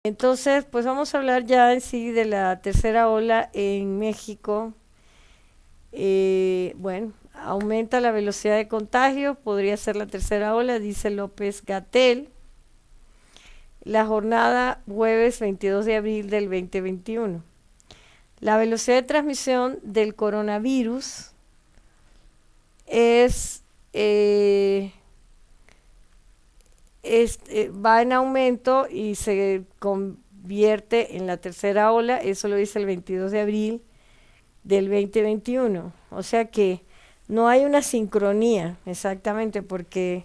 Entonces, pues vamos a hablar ya en sí de la tercera ola en México. Bueno, aumenta la velocidad de contagio, podría ser la tercera ola, dice López Gatell. La jornada jueves 22 de abril del 2021. La velocidad de transmisión del coronavirus es, eh, va en aumento y se convierte en la tercera ola, eso lo dice el 22 de abril del 2021. O sea que no hay una sincronía exactamente, porque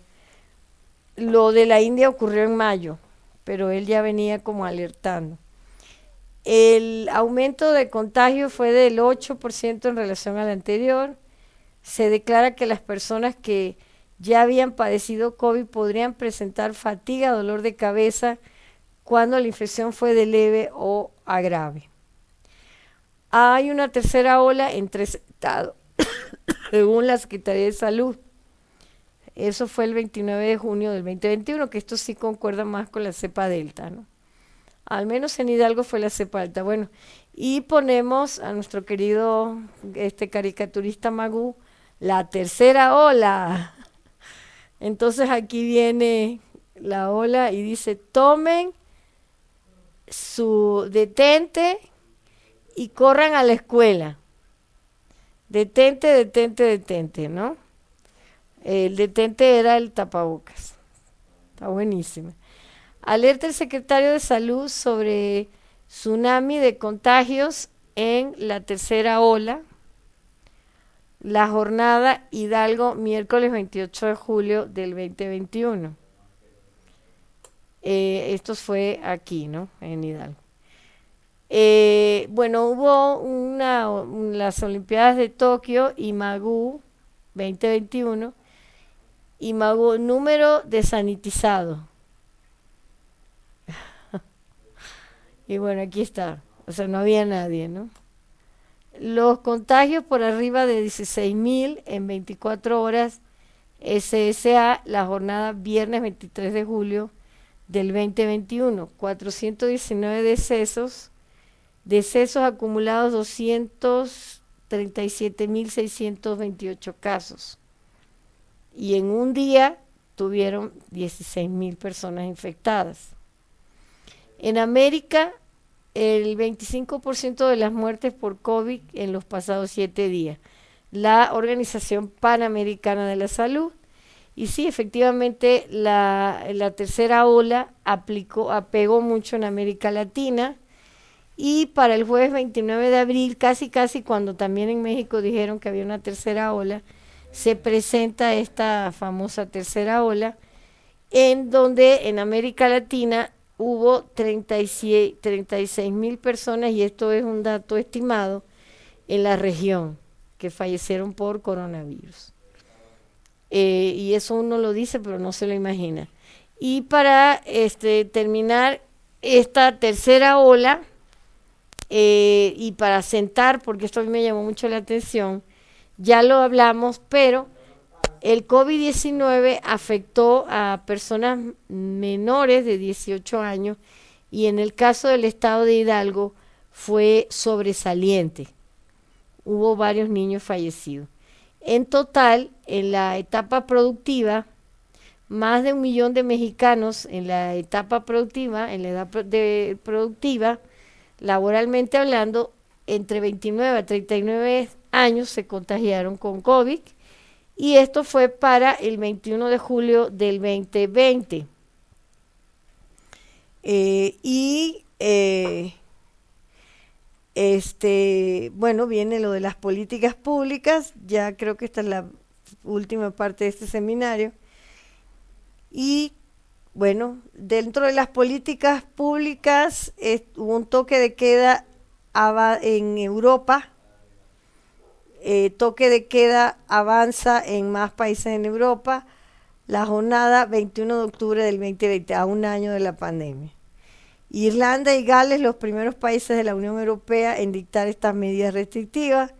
lo de la India ocurrió en mayo, pero él ya venía como alertando. El aumento de contagio fue del 8% en relación al anterior. Se declara que las personas que ya habían padecido COVID podrían presentar fatiga, dolor de cabeza cuando la infección fue de leve o a grave. Hay una tercera ola en 3 estados, según la Secretaría de Salud. Eso fue el 29 de junio del 2021, que esto sí concuerda más con la cepa delta, ¿no? Al menos en Hidalgo fue la cepa delta. Bueno, y ponemos a nuestro querido caricaturista Magú, la tercera ola. Entonces aquí viene la ola y dice: tomen su detente y corran a la escuela. Detente, detente, detente, ¿no? El detente era el tapabocas. Está buenísimo. Alerta el secretario de Salud sobre tsunami de contagios en la tercera ola. La jornada Hidalgo, miércoles 28 de julio del 2021. Esto fue aquí, ¿no? En Hidalgo. Bueno, hubo las Olimpiadas de Tokio y Magú 2021. Y Magú, número de sanitizados. Y bueno, aquí está. O sea, no había nadie, ¿no? Los contagios por arriba de 16.000 en 24 horas. SSA, la jornada viernes 23 de julio del 2021. 419 decesos. Decesos acumulados 237.628 casos. Y en un día tuvieron 16.000 personas infectadas. En América, el 25% de las muertes por COVID en los pasados 7 días. La Organización Panamericana de la Salud. Y sí, efectivamente, la tercera ola apegó mucho en América Latina. Y para el jueves 29 de abril, casi cuando también en México dijeron que había una tercera ola, se presenta esta famosa tercera ola, en donde en América Latina hubo 36.000 personas, y esto es un dato estimado, en la región, que fallecieron por coronavirus. Y eso uno lo dice, pero no se lo imagina. Y para terminar esta tercera ola, y para sentar, porque esto a mí me llamó mucho la atención, ya lo hablamos, pero el COVID-19 afectó a personas menores de 18 años, y en el caso del estado de Hidalgo fue sobresaliente. Hubo varios niños fallecidos. En total, en la etapa productiva, más de 1 millón de mexicanos en la etapa productiva, en la edad productiva, laboralmente hablando, entre 29 a 39 años se contagiaron con COVID, y esto fue para el 21 de julio del 2020. Bueno, viene lo de las políticas públicas, ya creo que esta es la última parte de este seminario. Y bueno, dentro de las políticas públicas hubo un toque de queda en Europa. Toque de queda avanza en más países en Europa. La jornada 21 de octubre del 2020, a un año de la pandemia. Irlanda y Gales, los primeros países de la Unión Europea en dictar estas medidas restrictivas.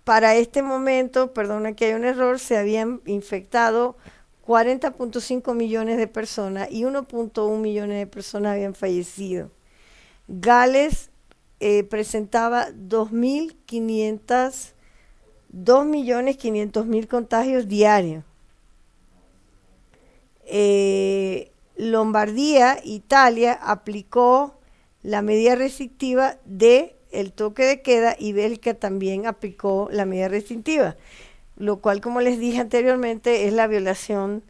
Para este momento, perdona que hay un error, se habían infectado 40.5 millones de personas y 1.1 millones de personas habían fallecido. Gales presentaba 2.500.000 contagios diarios. Lombardía, Italia, aplicó la medida restrictiva de el toque de queda y Bélgica también aplicó la medida restrictiva, lo cual, como les dije anteriormente, es la violación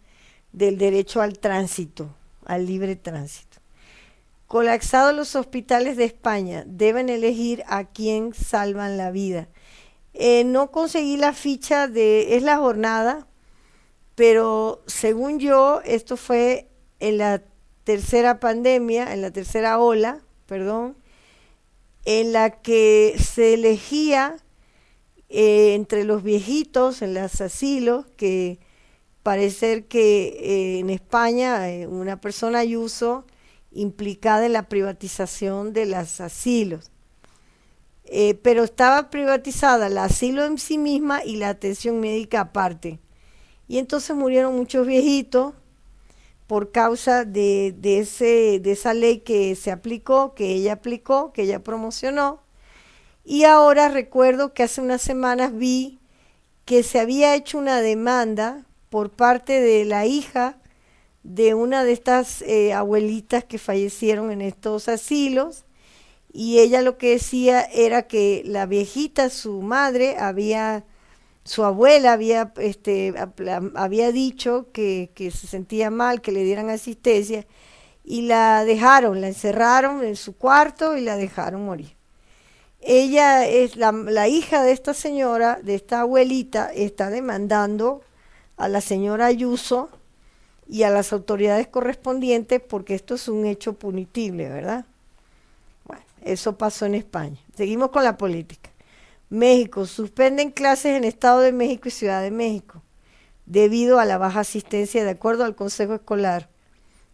del derecho al tránsito, al libre tránsito. Colapsados los hospitales de España, deben elegir a quién salvan la vida. No conseguí la ficha es la jornada, pero según yo, esto fue en la tercera pandemia, en la tercera ola, perdón, en la que se elegía entre los viejitos en los asilos, que parece que en España una persona Ayuso implicada en la privatización de los asilos. Pero estaba privatizada el asilo en sí misma y la atención médica aparte. Y entonces murieron muchos viejitos por causa de esa ley que se aplicó, que ella promocionó. Y ahora recuerdo que hace unas semanas vi que se había hecho una demanda por parte de la hija de una de estas abuelitas que fallecieron en estos asilos, y ella lo que decía era que la viejita, su madre, su abuela había dicho que se sentía mal, que le dieran asistencia, y la encerraron en su cuarto y la dejaron morir. Ella es la hija de esta señora, de esta abuelita, está demandando a la señora Ayuso y a las autoridades correspondientes porque esto es un hecho punitible, ¿verdad? Bueno, eso pasó en España. Seguimos con la política. México, suspenden clases en Estado de México y Ciudad de México debido a la baja asistencia. De acuerdo al Consejo Escolar,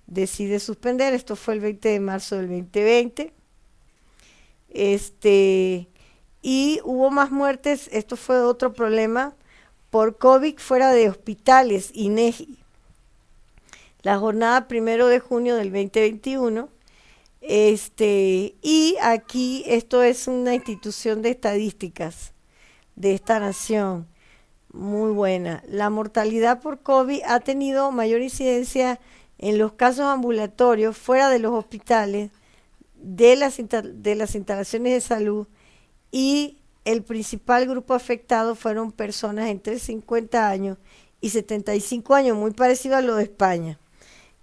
decide suspender. Esto fue el 20 de marzo del 2020. Y hubo más muertes. Esto fue otro problema por COVID fuera de hospitales, INEGI. La jornada 1 de junio del 2021. Y aquí esto es una institución de estadísticas de esta nación muy buena. La mortalidad por COVID ha tenido mayor incidencia en los casos ambulatorios fuera de los hospitales, de las instalaciones de salud, y el principal grupo afectado fueron personas entre 50 años y 75 años, muy parecido a lo de España.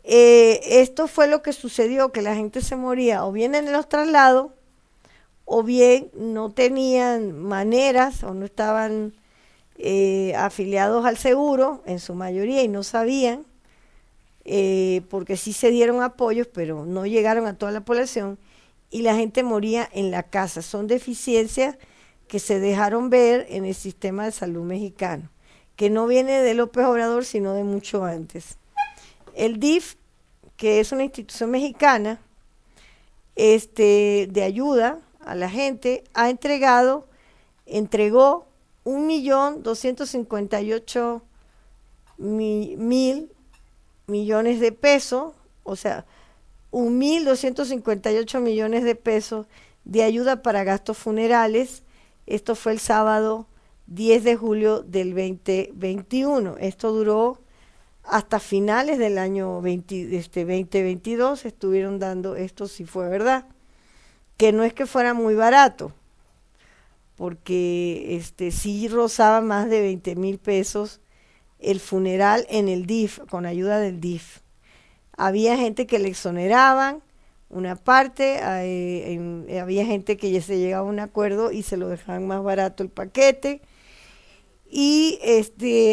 Esto fue lo que sucedió, que la gente se moría o bien en los traslados o bien no tenían maneras o no estaban afiliados al seguro en su mayoría y no sabían, porque sí se dieron apoyos pero no llegaron a toda la población y la gente moría en la casa. Son deficiencias que se dejaron ver en el sistema de salud mexicano, que no viene de López Obrador sino de mucho antes. El DIF, que es una institución mexicana de ayuda a la gente, entregó 1.258.000 millones de pesos, o sea, 1.258 millones de pesos de ayuda para gastos funerales. Esto fue el sábado 10 de julio del 2021. Esto duró hasta finales del año 2022, estuvieron dando esto, si fue verdad, que no es que fuera muy barato, porque sí rozaba más de 20,000 pesos el funeral en el DIF, con ayuda del DIF. Había gente que le exoneraban una parte, había gente que ya se llegaba a un acuerdo y se lo dejaban más barato el paquete, y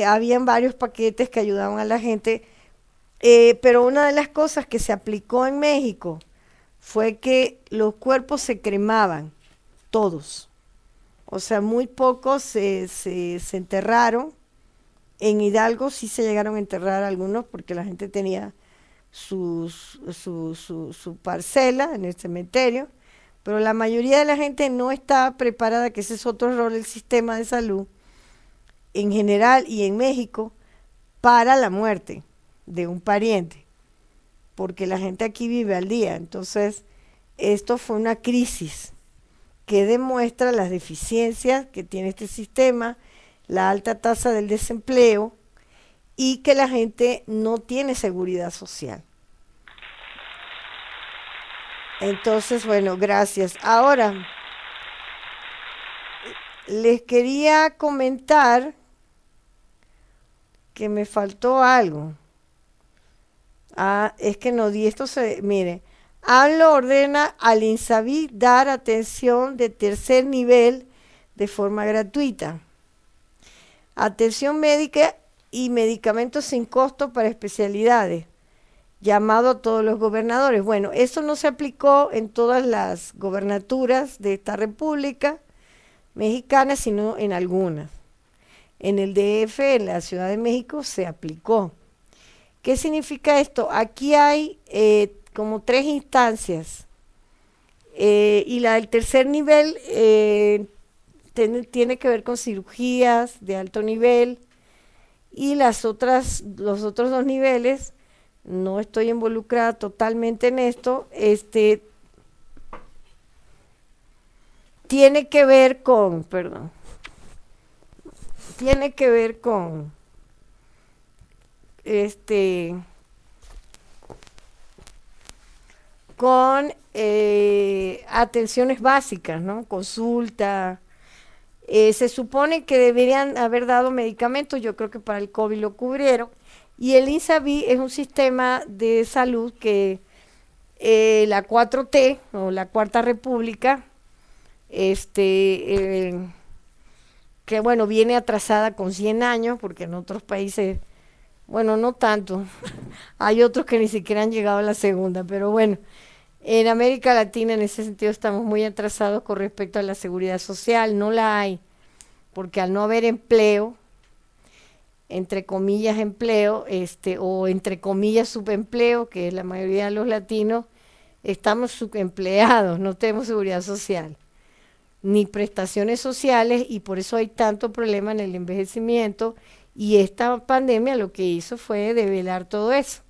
habían varios paquetes que ayudaban a la gente, pero una de las cosas que se aplicó en México fue que los cuerpos se cremaban, todos, o sea, muy pocos se enterraron. En Hidalgo sí se llegaron a enterrar algunos porque la gente tenía su parcela en el cementerio, pero la mayoría de la gente no estaba preparada, que ese es otro error del sistema de salud en general y en México, para la muerte. de un pariente, porque la gente aquí vive al día. Entonces, esto fue una crisis que demuestra las deficiencias que tiene este sistema, la alta tasa del desempleo y que la gente no tiene seguridad social. Entonces, bueno, gracias. Ahora, les quería comentar que me faltó algo. Es que no di esto, mire, AMLO ordena al INSABI dar atención de tercer nivel de forma gratuita. Atención médica y medicamentos sin costo para especialidades. Llamado a todos los gobernadores. Bueno, eso no se aplicó en todas las gobernaturas de esta república mexicana, sino en algunas. En el DF, en la Ciudad de México, se aplicó. ¿Qué significa esto? Aquí hay como 3 instancias y la del tercer nivel tiene que ver con cirugías de alto nivel y los otros 2 niveles, no estoy involucrada totalmente en esto, tiene que ver con, con atenciones básicas, ¿no? Consulta. Se supone que deberían haber dado medicamentos, yo creo que para el COVID lo cubrieron, y el INSABI es un sistema de salud que la 4T o la Cuarta República, que bueno, viene atrasada con 100 años, porque en otros países, bueno, no tanto, hay otros que ni siquiera han llegado a la segunda, pero bueno, en América Latina en ese sentido estamos muy atrasados con respecto a la seguridad social, no la hay, porque al no haber empleo, entre comillas empleo, o entre comillas subempleo, que es la mayoría de los latinos, estamos subempleados, no tenemos seguridad social, ni prestaciones sociales, y por eso hay tanto problema en el envejecimiento, y esta pandemia lo que hizo fue develar todo eso.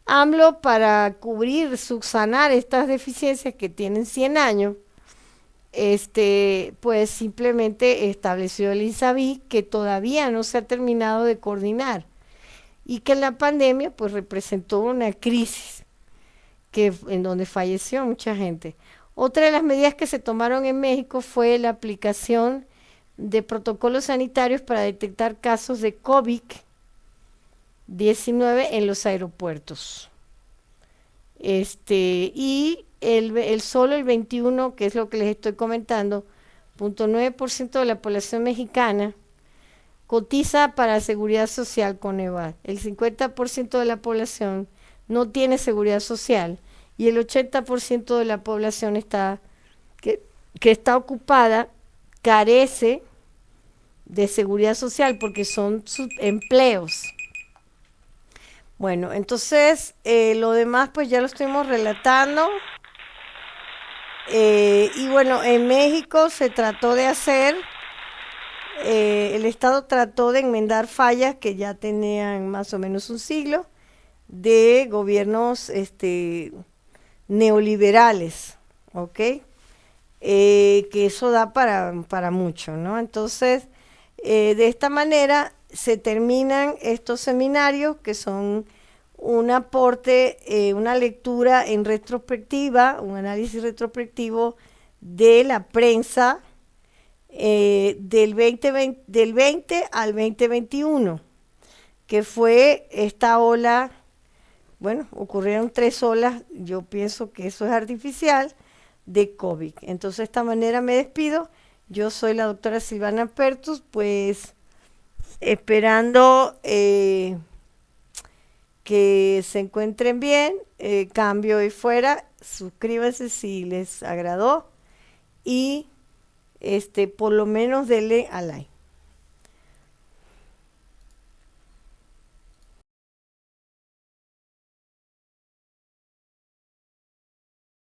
AMLO, para cubrir, subsanar estas deficiencias que tienen 100 años, pues simplemente estableció el INSABI, que todavía no se ha terminado de coordinar y que en la pandemia pues representó una crisis en donde falleció mucha gente. Otra de las medidas que se tomaron en México fue la aplicación de protocolos sanitarios para detectar casos de COVID-19 en los aeropuertos. Y solo el 21, que es lo que les estoy comentando, 0.9% de la población mexicana cotiza para seguridad social con EVAD. El 50% de la población no tiene seguridad social y el 80% de la población que está ocupada carece de seguridad social porque son empleos. Bueno, entonces lo demás pues ya lo estuvimos relatando. Y bueno, en México se trató de hacer, el Estado trató de enmendar fallas que ya tenían más o menos un siglo de gobiernos neoliberales, ¿ok? Que eso da para mucho, ¿no? Entonces, de esta manera se terminan estos seminarios que son un aporte, una lectura en retrospectiva, un análisis retrospectivo de la prensa del 20 al 2021, que fue esta ola. Bueno, ocurrieron 3 olas, yo pienso que eso es artificial, de COVID. Entonces, de esta manera me despido. Yo soy la doctora Silvana Pertus, pues esperando que se encuentren bien, cambio y fuera, suscríbanse si les agradó y por lo menos denle a like.